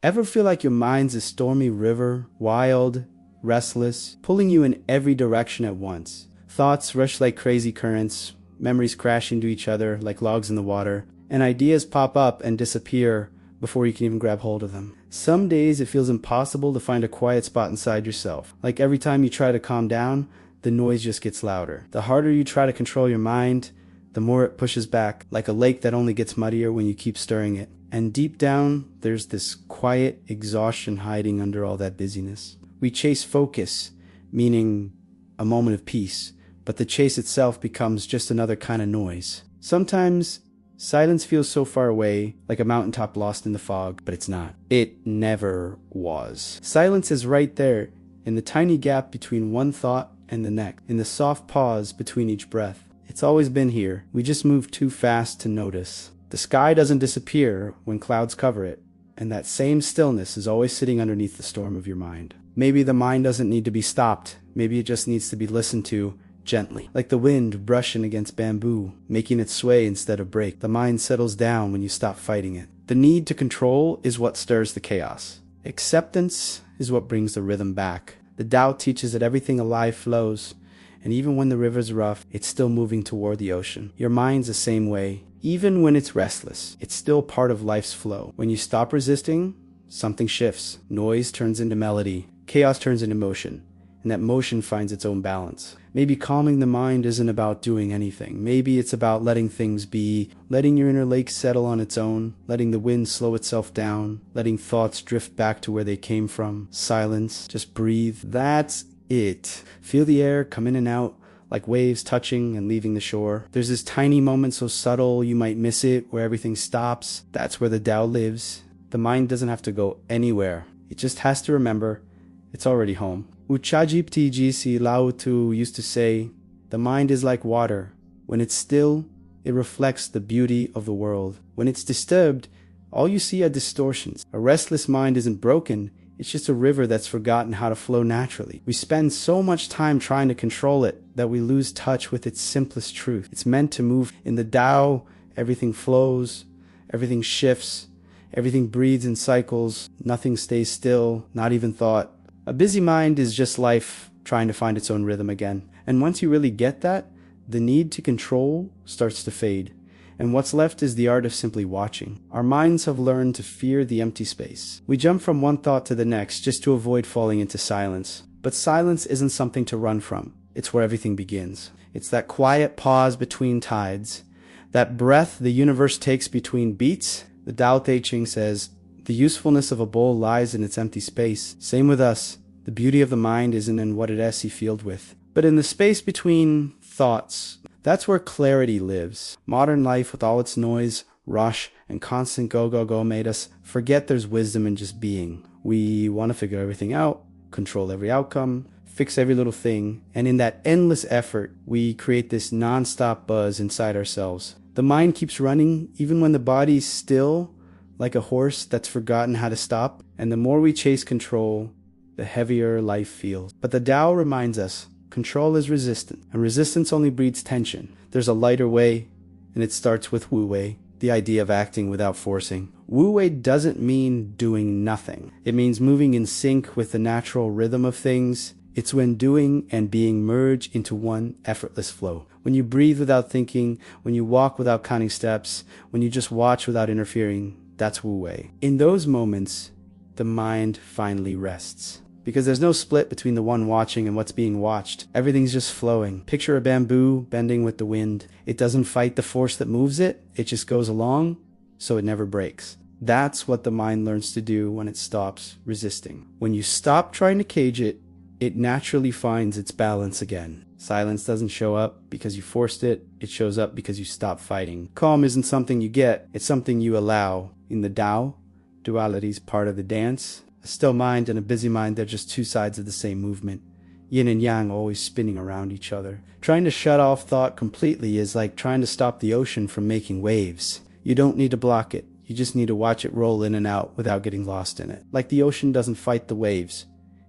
Ever feel like your mind's a stormy river, wild, restless, pulling you in every direction at once? Thoughts rush like crazy currents, memories crash into each other like logs in the water, and ideas pop up and disappear before you can even grab hold of them. Some days it feels impossible to find a quiet spot inside yourself. Like every time you try to calm down, the noise just gets louder. The harder you try to control your mind, the more it pushes back, like a lake that only gets muddier when you keep stirring it. And deep down, there's this quiet exhaustion hiding under all that busyness. We chase focus, meaning a moment of peace, but the chase itself becomes just another kind of noise. Sometimes silence feels so far away, like a mountaintop lost in the fog, but it's not. It never was. Silence is right there, in the tiny gap between one thought and the next, in the soft pause between each breath. It's always been here. We just move too fast to notice. The sky doesn't disappear when clouds cover it, and that same stillness is always sitting underneath the storm of your mind. Maybe the mind doesn't need to be stopped. Maybe it just needs to be listened to gently, like the wind brushing against bamboo, making it sway instead of break. The mind settles down when you stop fighting it. The need to control is what stirs the chaos. Acceptance is what brings the rhythm back. The Tao teaches that everything alive flows, and even when the river's rough, it's still moving toward the ocean. Your mind's the same way. Even when it's restless, it's still part of life's flow. When you stop resisting, something shifts. Noise turns into melody. Chaos turns into motion. And that motion finds its own balance. Maybe calming the mind isn't about doing anything. Maybe it's about letting things be, letting your inner lake settle on its own, letting the wind slow itself down, letting thoughts drift back to where they came from. Silence, just breathe. That's it. Feel the air come in and out, like waves touching and leaving the shore. There's this tiny moment so subtle you might miss it, where everything stops. That's where the Tao lives. The mind doesn't have to go anywhere. It just has to remember it's already home. Uchajip si Lao Tu used to say, the mind is like water. When it's still, it reflects the beauty of the world. When it's disturbed, all you see are distortions. A restless mind isn't broken. It's just a river that's forgotten how to flow naturally. We spend so much time trying to control it that we lose touch with its simplest truth. It's meant to move. In the Tao, everything flows, everything shifts, everything breathes in cycles, nothing stays still, not even thought. A busy mind is just life trying to find its own rhythm again. And once you really get that, the need to control starts to fade. And what's left is the art of simply watching. Our minds have learned to fear the empty space. We jump from one thought to the next just to avoid falling into silence. But silence isn't something to run from. It's where everything begins. It's that quiet pause between tides. That breath the universe takes between beats. The Tao Te Ching says, the usefulness of a bowl lies in its empty space. Same with us. The beauty of the mind isn't in what it is filled with, but in the space between thoughts. That's where clarity lives. Modern life, with all its noise, rush, and constant go made us forget there's wisdom in just being. We want to figure everything out, control every outcome, fix every little thing, and in that endless effort, we create this non-stop buzz inside ourselves. The mind keeps running even when the body's still, like a horse that's forgotten how to stop, and the more we chase control, the heavier life feels. But the Tao reminds us, control is resistance, and resistance only breeds tension. There's a lighter way, and it starts with Wu Wei, the idea of acting without forcing. Wu Wei doesn't mean doing nothing. It means moving in sync with the natural rhythm of things. It's when doing and being merge into one effortless flow. When you breathe without thinking, when you walk without counting steps, when you just watch without interfering, that's Wu Wei. In those moments, the mind finally rests. Because there's no split between the one watching and what's being watched. Everything's just flowing. Picture a bamboo bending with the wind. It doesn't fight the force that moves it. It just goes along, so it never breaks. That's what the mind learns to do when it stops resisting. When you stop trying to cage it, it naturally finds its balance again. Silence doesn't show up because you forced it. It shows up because you stop fighting. Calm isn't something you get. It's something you allow. In the Tao, duality is part of the dance. A still mind and a busy mind, they're just two sides of the same movement. Yin and yang always spinning around each other. Trying to shut off thought completely is like trying to stop the ocean from making waves. You don't need to block it. You just need to watch it roll in and out without getting lost in it. Like the ocean doesn't fight the waves.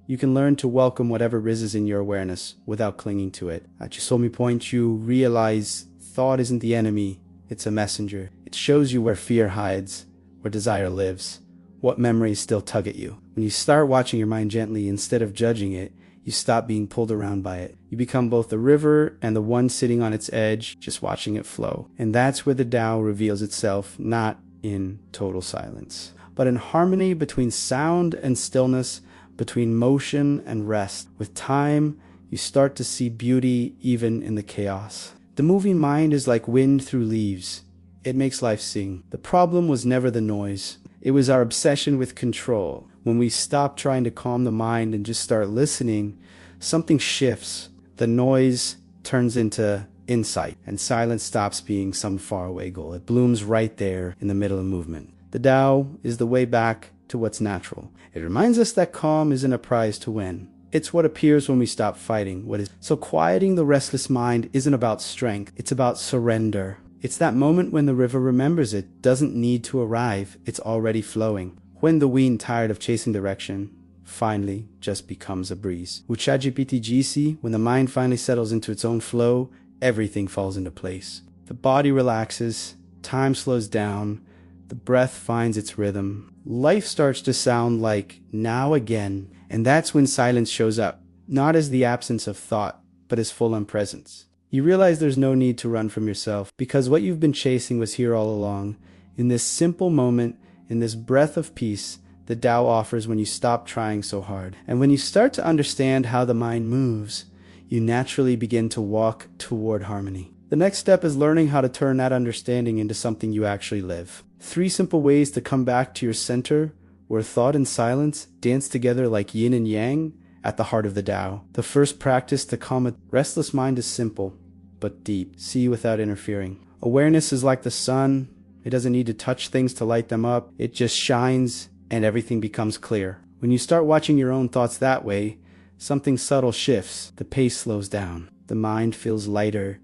You can learn to welcome whatever rises in your awareness without clinging to it. At Chisomi Point, you realize thought isn't the enemy, it's a messenger. It shows you where fear hides, where desire lives, What memories still tug at you? When you start watching your mind gently instead of judging it, you stop being pulled around by it. You become both the river and the one sitting on its edge, just watching it flow. And that's where the Tao reveals itself, not in total silence, but in harmony between sound and stillness, between motion and rest. With time, you start to see beauty even in the chaos. The moving mind is like wind through leaves. It makes life sing. The problem was never the noise. It was our obsession with control. When we stop trying to calm the mind and just start listening, something shifts. The noise turns into insight, and silence stops being some faraway goal. It blooms right there in the middle of movement. The Tao is the way back to what's natural. It reminds us that calm isn't a prize to win. It's what appears when we stop fighting what is. So quieting the restless mind isn't about strength. It's about surrender. It's that moment when the river remembers it doesn't need to arrive. It's already flowing. When the wind, tired of chasing direction, finally just becomes a breeze. With ChatGPT GC, when the mind finally settles into its own flow, everything falls into place. The body relaxes, time slows down, the breath finds its rhythm. Life starts to sound like now again, and that's when silence shows up, not as the absence of thought, but as full-on presence. You realize there's no need to run from yourself, because what you've been chasing was here all along. In this simple moment, in this breath of peace, the Tao offers when you stop trying so hard. And when you start to understand how the mind moves, you naturally begin to walk toward harmony. The next step is learning how to turn that understanding into something you actually live. 3 simple ways to come back to your center, where thought and silence dance together like yin and yang at the heart of the Tao. The first practice to calm a restless mind is simple, but deep. See without interfering. Awareness is like the sun. It doesn't need to touch things to light them up. It just shines and everything becomes clear. When you start watching your own thoughts that way, something subtle shifts. The pace slows down. The mind feels lighter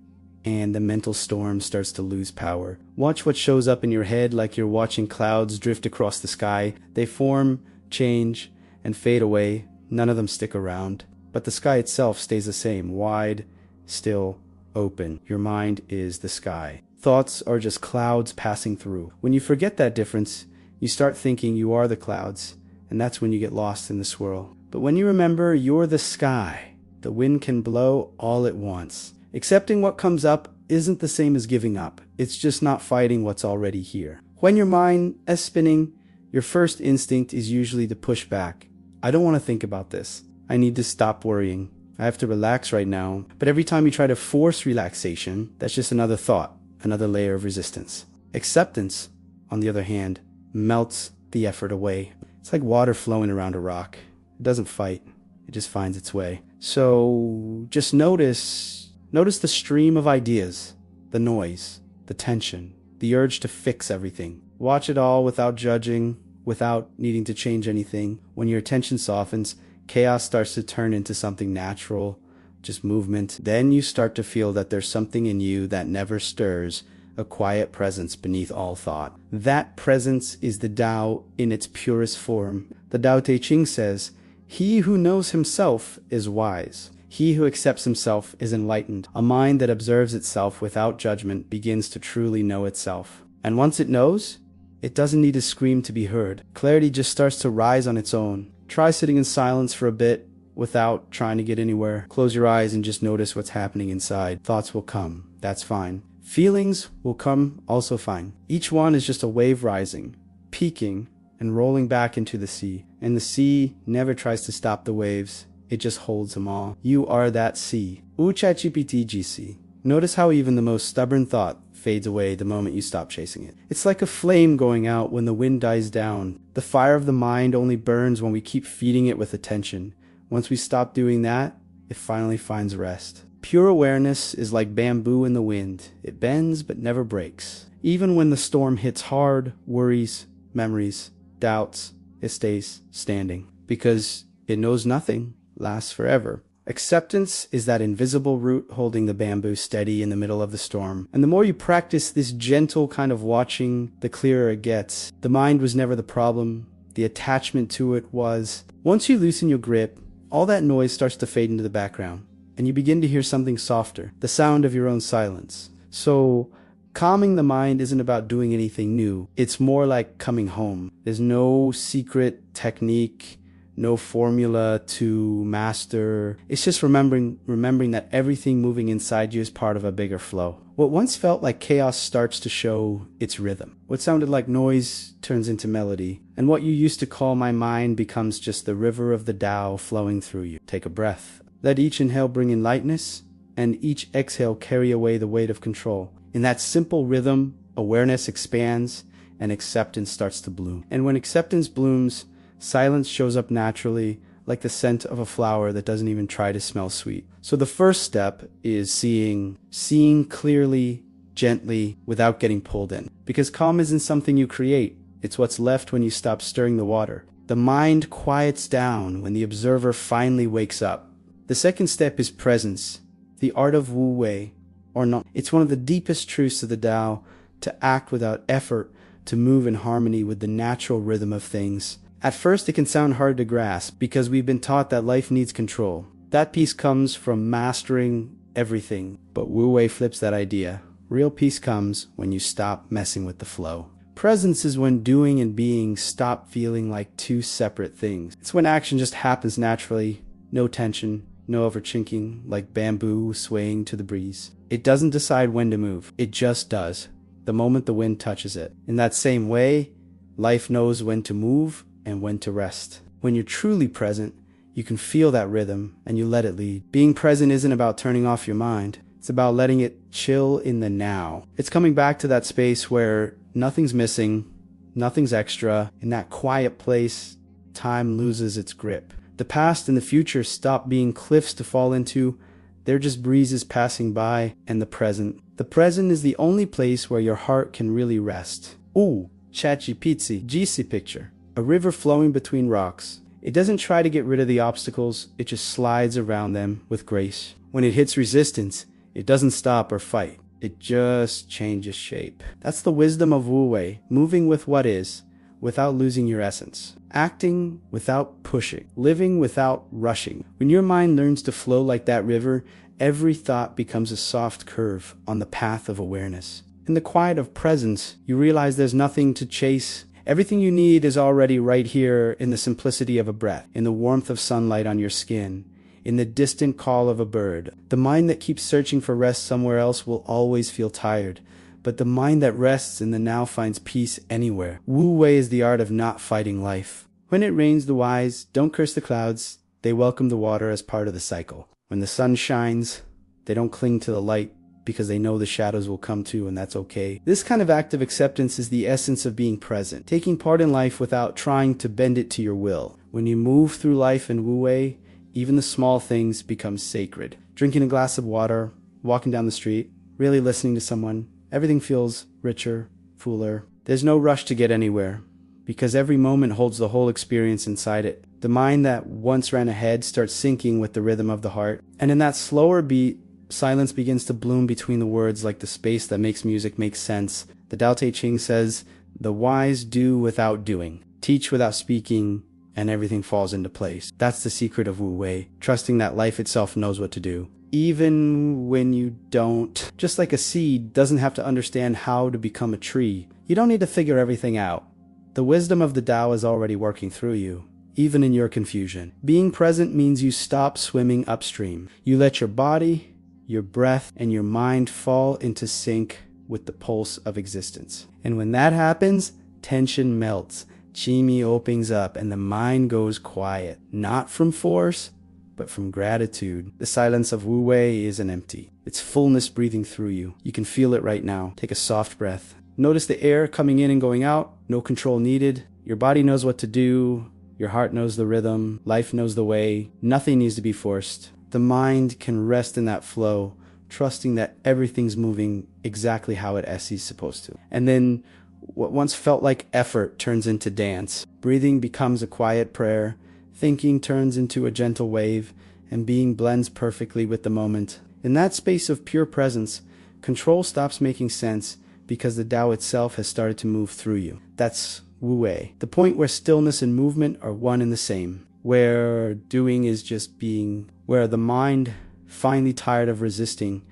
and the mental storm starts to lose power. Watch what shows up in your head like you're watching clouds drift across the sky. They form, change, and fade away. None of them stick around. But the sky itself stays the same, wide, still, open. Your mind is the sky. Thoughts are just clouds passing through. When you forget that difference, you start thinking you are the clouds, and that's when you get lost in the swirl. But when you remember you're the sky, the wind can blow all it wants. Accepting what comes up isn't the same as giving up. It's just not fighting what's already here. When your mind is spinning, your first instinct is usually to push back. I don't want to think about this. I need to stop worrying. I have to relax right now. But every time you try to force relaxation, that's just another thought, another layer of resistance. Acceptance, on the other hand, melts the effort away. It's like water flowing around a rock. It doesn't fight. It just finds its way. So just notice the stream of ideas, the noise, the tension, the urge to fix everything. Watch it all without judging, without needing to change anything. When your attention softens, chaos starts to turn into something natural, just movement. Then you start to feel that there's something in you that never stirs, a quiet presence beneath all thought. That presence is the Tao in its purest form. The Tao Te Ching says, "He who knows himself is wise. He who accepts himself is enlightened." A mind that observes itself without judgment begins to truly know itself. And once it knows, it doesn't need to scream to be heard. Clarity just starts to rise on its own. Try sitting in silence for a bit without trying to get anywhere. Close your eyes and just notice what's happening inside. Thoughts will come. That's fine. Feelings will come, also fine. Each one is just a wave rising, peaking, and rolling back into the sea. And the sea never tries to stop the waves. It just holds them all. You are that sea. ChatGPT GC. Notice how even the most stubborn thought fades away the moment you stop chasing it. It's like a flame going out when the wind dies down. The fire of the mind only burns when we keep feeding it with attention. Once we stop doing that, it finally finds rest. Pure awareness is like bamboo in the wind. It bends but never breaks. Even when the storm hits hard, worries, memories, doubts, it stays standing. Because it knows nothing lasts forever. Acceptance is that invisible root holding the bamboo steady in the middle of the storm. And the more you practice this gentle kind of watching, the clearer it gets. The mind was never the problem. The attachment to it was. Once you loosen your grip, all that noise starts to fade into the background. And you begin to hear something softer, the sound of your own silence. So Calming the mind isn't about doing anything new. It's more like coming home. There's no secret technique, no formula to master. It's just remembering that everything moving inside you is part of a bigger flow. What once felt like chaos starts to show its rhythm. What sounded like noise turns into melody. And what you used to call my mind becomes just the river of the Tao flowing through you. Take a breath. Let each inhale bring in lightness, and each exhale carry away the weight of control. In that simple rhythm, awareness expands and acceptance starts to bloom. And when acceptance blooms, silence shows up naturally, like the scent of a flower that doesn't even try to smell sweet. So the first step is seeing clearly, gently, without getting pulled in. Because calm isn't something you create. It's what's left when you stop stirring the water. The mind quiets down when the observer finally wakes up. The second step is presence, the art of Wu Wei, or not. It's one of the deepest truths of the Tao, to act without effort, to move in harmony with the natural rhythm of things. At first it can sound hard to grasp because we've been taught that life needs control. That peace comes from mastering everything. But Wu Wei flips that idea. Real peace comes when you stop messing with the flow. Presence is when doing and being stop feeling like two separate things. It's when action just happens naturally, no tension, no overthinking, like bamboo swaying to the breeze. It doesn't decide when to move. It just does, the moment the wind touches it. In that same way, life knows when to move and when to rest. When you're truly present, you can feel that rhythm and you let it lead. Being present isn't about turning off your mind. It's about letting it chill in the now. It's coming back to that space where nothing's missing, nothing's extra. In that quiet place, time loses its grip. The past and the future stop being cliffs to fall into. They're just breezes passing by. And the present. The present is the only place where your heart can really rest. Ooh, ChatGPT, GC picture. A river flowing between rocks. It doesn't try to get rid of the obstacles, it just slides around them with grace. When it hits resistance, it doesn't stop or fight. It just changes shape. That's the wisdom of Wu Wei, moving with what is, without losing your essence. Acting without pushing. Living without rushing. When your mind learns to flow like that river, every thought becomes a soft curve on the path of awareness. In the quiet of presence, you realize there's nothing to chase. Everything you need is already right here in the simplicity of a breath, in the warmth of sunlight on your skin, in the distant call of a bird. The mind that keeps searching for rest somewhere else will always feel tired, but the mind that rests in the now finds peace anywhere. Wu Wei is the art of not fighting life. When it rains, the wise don't curse the clouds, they welcome the water as part of the cycle. When the sun shines, they don't cling to the light, because they know the shadows will come too, and that's okay. This kind of active acceptance is the essence of being present, taking part in life without trying to bend it to your will. When you move through life in Wu Wei, even the small things become sacred. Drinking a glass of water, walking down the street, really listening to someone, everything feels richer, fuller. There's no rush to get anywhere, because every moment holds the whole experience inside it. The mind that once ran ahead starts syncing with the rhythm of the heart, and in that slower beat, silence begins to bloom between the words like the space that makes music make sense. The Tao Te Ching says, the wise do without doing, teach without speaking, and everything falls into place. That's the secret of Wu Wei, trusting that life itself knows what to do. Even when you don't. Just like a seed doesn't have to understand how to become a tree. You don't need to figure everything out. The wisdom of the Tao is already working through you, even in your confusion. Being present means you stop swimming upstream. You let your body, your breath, and your mind fall into sync with the pulse of existence. And when that happens, tension melts, Qi opens up, and the mind goes quiet. Not from force, but from gratitude. The silence of Wu Wei isn't empty. It's fullness breathing through you. You can feel it right now. Take a soft breath. Notice the air coming in and going out. No control needed. Your body knows what to do. Your heart knows the rhythm. Life knows the way. Nothing needs to be forced. The mind can rest in that flow, trusting that everything's moving exactly how it is supposed to. And then what once felt like effort turns into dance. Breathing becomes a quiet prayer. Thinking turns into a gentle wave, and being blends perfectly with the moment. In that space of pure presence, control stops making sense because the Tao itself has started to move through you. That's Wu Wei, the point where stillness and movement are one and the same, where doing is just being, where the mind, finally tired of resisting,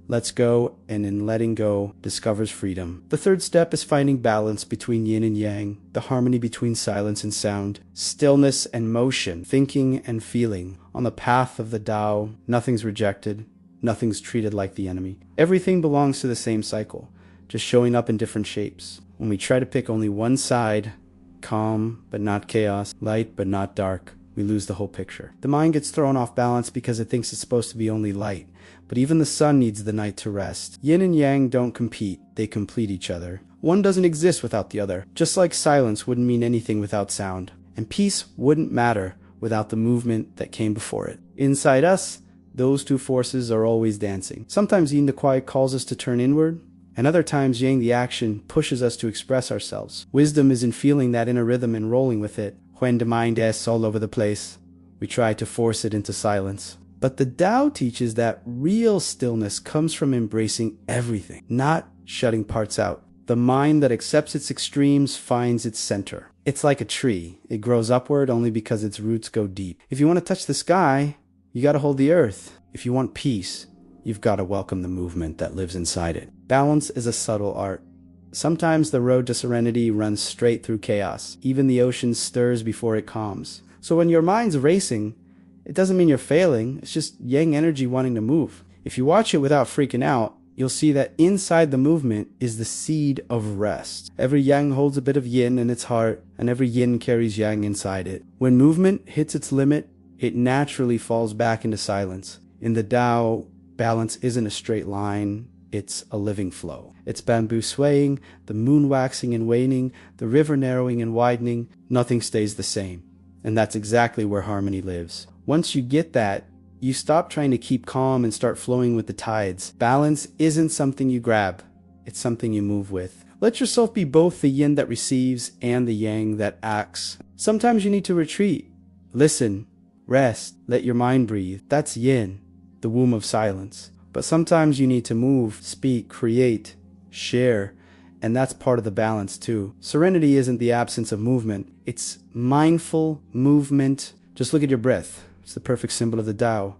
lets go, and in letting go, discovers freedom. The third step is finding balance between yin and yang, the harmony between silence and sound, stillness and motion, thinking and feeling. On the path of the Tao, nothing's rejected, nothing's treated like the enemy. Everything belongs to the same cycle, just showing up in different shapes. When we try to pick only one side, calm but not chaos, light but not dark, we lose the whole picture. The mind gets thrown off balance because it thinks it's supposed to be only light. But even the sun needs the night to rest. Yin and yang don't compete, they complete each other. One doesn't exist without the other, just like silence wouldn't mean anything without sound. And peace wouldn't matter without the movement that came before it. Inside us, those two forces are always dancing. Sometimes yin the quiet calls us to turn inward, and other times yang the action pushes us to express ourselves. Wisdom is in feeling that inner rhythm and rolling with it. When the mind is all over the place, we try to force it into silence. But the Tao teaches that real stillness comes from embracing everything, not shutting parts out. The mind that accepts its extremes finds its center. It's like a tree. It grows upward only because its roots go deep. If you want to touch the sky, you got to hold the earth. If you want peace, you've got to welcome the movement that lives inside it. Balance is a subtle art. Sometimes the road to serenity runs straight through chaos. Even the ocean stirs before it calms. So when your mind's racing, it doesn't mean you're failing. It's just yang energy wanting to move. If you watch it without freaking out, you'll see that inside the movement is the seed of rest. Every yang holds a bit of yin in its heart, and every yin carries yang inside it. When movement hits its limit, it naturally falls back into silence. In the Tao, balance isn't a straight line. It's a living flow. It's bamboo swaying, the moon waxing and waning, the river narrowing and widening. Nothing stays the same. And that's exactly where harmony lives. Once you get that, you stop trying to keep calm and start flowing with the tides. Balance isn't something you grab. It's something you move with. Let yourself be both the yin that receives and the yang that acts. Sometimes you need to retreat. Listen, rest, let your mind breathe. That's yin, the womb of silence. But sometimes you need to move, speak, create, share, and that's part of the balance too. Serenity isn't the absence of movement. It's mindful movement. Just look at your breath. It's the perfect symbol of the Tao.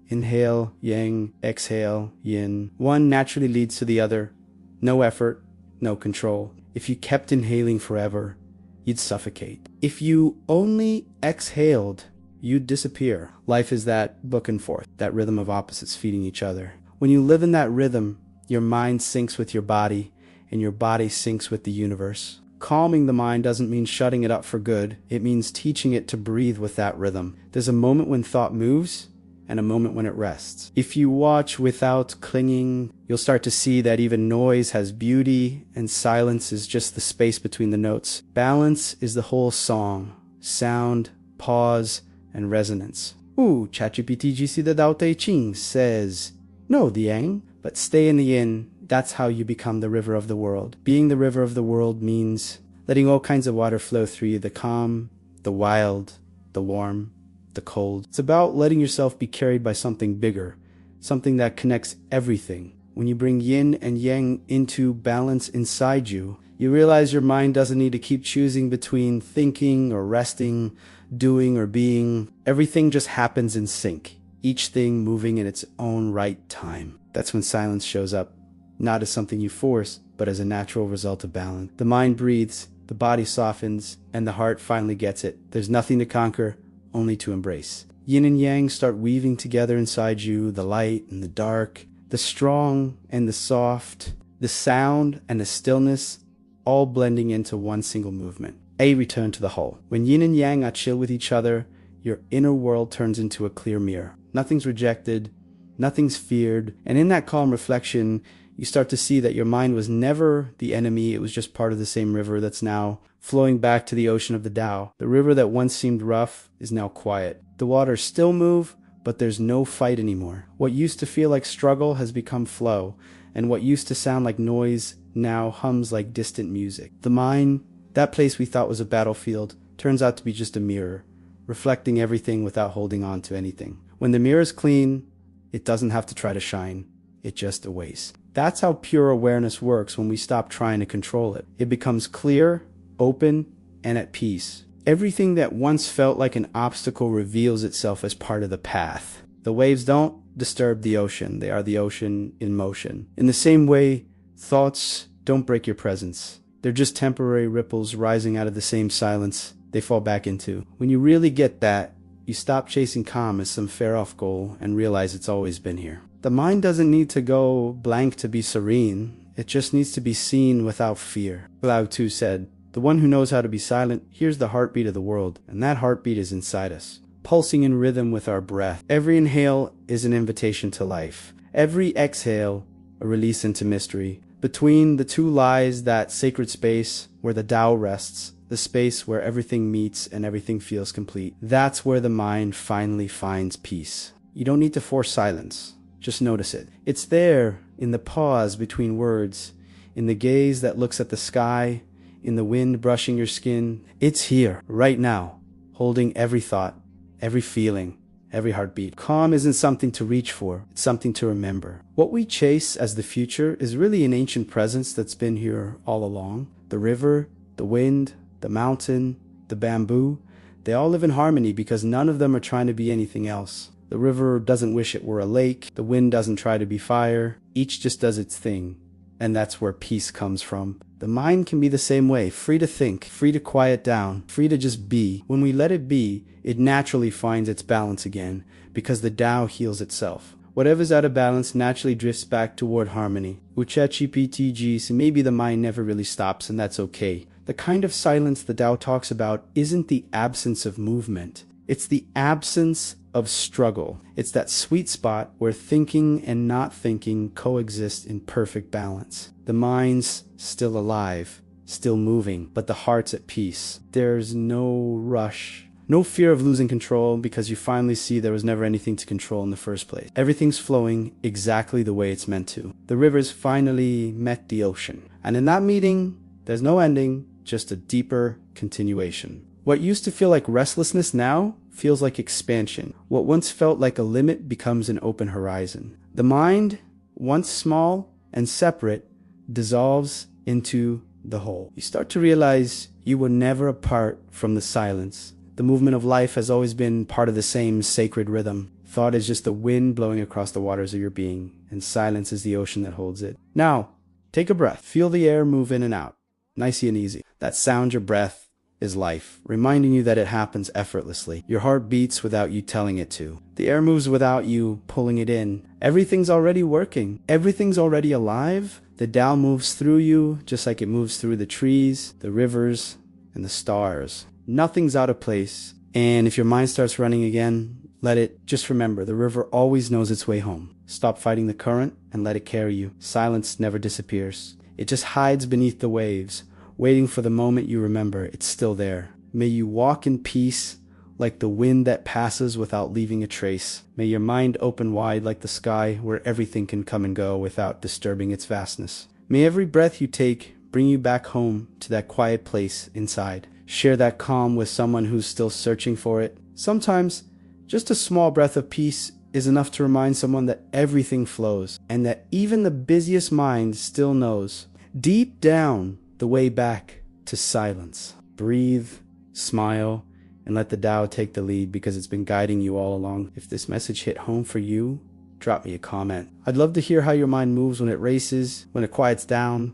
Inhale, yang, exhale, yin. One naturally leads to the other. No effort, no control. If you kept inhaling forever, you'd suffocate. If you only exhaled, you'd disappear. Life is that book and forth, that rhythm of opposites feeding each other. When you live in that rhythm, your mind syncs with your body, and your body syncs with the universe. Calming the mind doesn't mean shutting it up for good. It means teaching it to breathe with that rhythm. There's a moment when thought moves, and a moment when it rests. If you watch without clinging, you'll start to see that even noise has beauty, and silence is just the space between the notes. Balance is the whole song. Sound, pause, and resonance. ChatGPT GC the Tao Te Ching says, know the yang, but stay in the yin. That's how you become the river of the world. Being the river of the world means letting all kinds of water flow through you, the calm, the wild, the warm, the cold. It's about letting yourself be carried by something bigger, something that connects everything. When you bring yin and yang into balance inside you, you realize your mind doesn't need to keep choosing between thinking or resting, doing or being. Everything just happens in sync, each thing moving in its own right time. That's when silence shows up. Not as something you force, but as a natural result of balance. The mind breathes, the body softens, and the heart finally gets it. There's nothing to conquer, only to embrace. Yin and yang start weaving together inside you, the light and the dark, the strong and the soft, the sound and the stillness, all blending into one single movement. A return to the whole. When yin and yang are chill with each other, your inner world turns into a clear mirror. Nothing's rejected, nothing's feared, and in that calm reflection, you start to see that your mind was never the enemy. It was just part of the same river that's now flowing back to the ocean of the Tao. The river that once seemed rough is now quiet. The waters still move, but there's no fight anymore. What used to feel like struggle has become flow, and what used to sound like noise now hums like distant music. The mind, that place we thought was a battlefield, turns out to be just a mirror, reflecting everything without holding on to anything. When the mirror is clean, it doesn't have to try to shine. It just awaits. That's how pure awareness works when we stop trying to control it. It becomes clear, open, and at peace. Everything that once felt like an obstacle reveals itself as part of the path. The waves don't, disturb the ocean. They are the ocean in motion. In the same way, thoughts don't break your presence. They're just temporary ripples rising out of the same silence they fall back into. When you really get that, you stop chasing calm as some far-off goal and realize it's always been here. The mind doesn't need to go blank to be serene. It just needs to be seen without fear. Lao Tzu said, "The one who knows how to be silent hears the heartbeat of the world, and that heartbeat is inside us, pulsing in rhythm with our breath. Every inhale is an invitation to life. Every exhale, a release into mystery. Between the two lies that sacred space where the Tao rests, the space where everything meets and everything feels complete. That's where the mind finally finds peace." You don't need to force silence. Just notice it. It's there in the pause between words, in the gaze that looks at the sky, in the wind brushing your skin. It's here, right now, holding every thought, every feeling, every heartbeat. Calm isn't something to reach for, it's something to remember. What we chase as the future is really an ancient presence that's been here all along. The river, the wind, the mountain, the bamboo, they all live in harmony because none of them are trying to be anything else. The river doesn't wish it were a lake. The wind doesn't try to be fire. Each just does its thing. And that's where peace comes from. The mind can be the same way, free to think, free to quiet down, free to just be. When we let it be, it naturally finds its balance again, because the Tao heals itself. Whatever's out of balance naturally drifts back toward harmony. Uchachiptg, so maybe the mind never really stops, and that's okay. The kind of silence the Tao talks about isn't the absence of movement. It's the absence of struggle. It's that sweet spot where thinking and not thinking coexist in perfect balance. The mind's still alive, still moving, but the heart's at peace. There's no rush, no fear of losing control because you finally see there was never anything to control in the first place. Everything's flowing exactly the way it's meant to. The river's finally met the ocean. And in that meeting, there's no ending, just a deeper continuation. What used to feel like restlessness now feels like expansion. What once felt like a limit becomes an open horizon. The mind, once small and separate, dissolves into the whole. You start to realize you were never apart from the silence. The movement of life has always been part of the same sacred rhythm. Thought is just the wind blowing across the waters of your being, and silence is the ocean that holds it. Now, take a breath. Feel the air move in and out. Nicey and easy. That sound, your breath, is life, reminding you that it happens effortlessly. Your heart beats without you telling it to. The air moves without you pulling it in. Everything's already working. Everything's already alive. The Tao moves through you just like it moves through the trees, the rivers, and the stars. Nothing's out of place. And if your mind starts running again, let it. Just remember, the river always knows its way home. Stop fighting the current and let it carry you. Silence never disappears. It just hides beneath the waves, waiting for the moment you remember it's still there. May you walk in peace like the wind that passes without leaving a trace. May your mind open wide like the sky where everything can come and go without disturbing its vastness. May every breath you take bring you back home to that quiet place inside. Share that calm with someone who's still searching for it. Sometimes, just a small breath of peace is enough to remind someone that everything flows and that even the busiest mind still knows, deep down, the way back to silence. Breathe, smile, and let the Tao take the lead because it's been guiding you all along. If this message hit home for you, drop me a comment. I'd love to hear how your mind moves when it races, when it quiets down,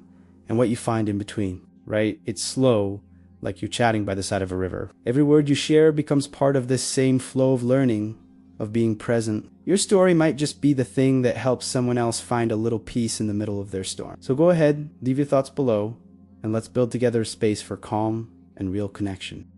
and what you find in between, right? It's slow, like you're chatting by the side of a river. Every word you share becomes part of this same flow of learning, of being present. Your story might just be the thing that helps someone else find a little peace in the middle of their storm. So go ahead, leave your thoughts below, and let's build together a space for calm and real connection.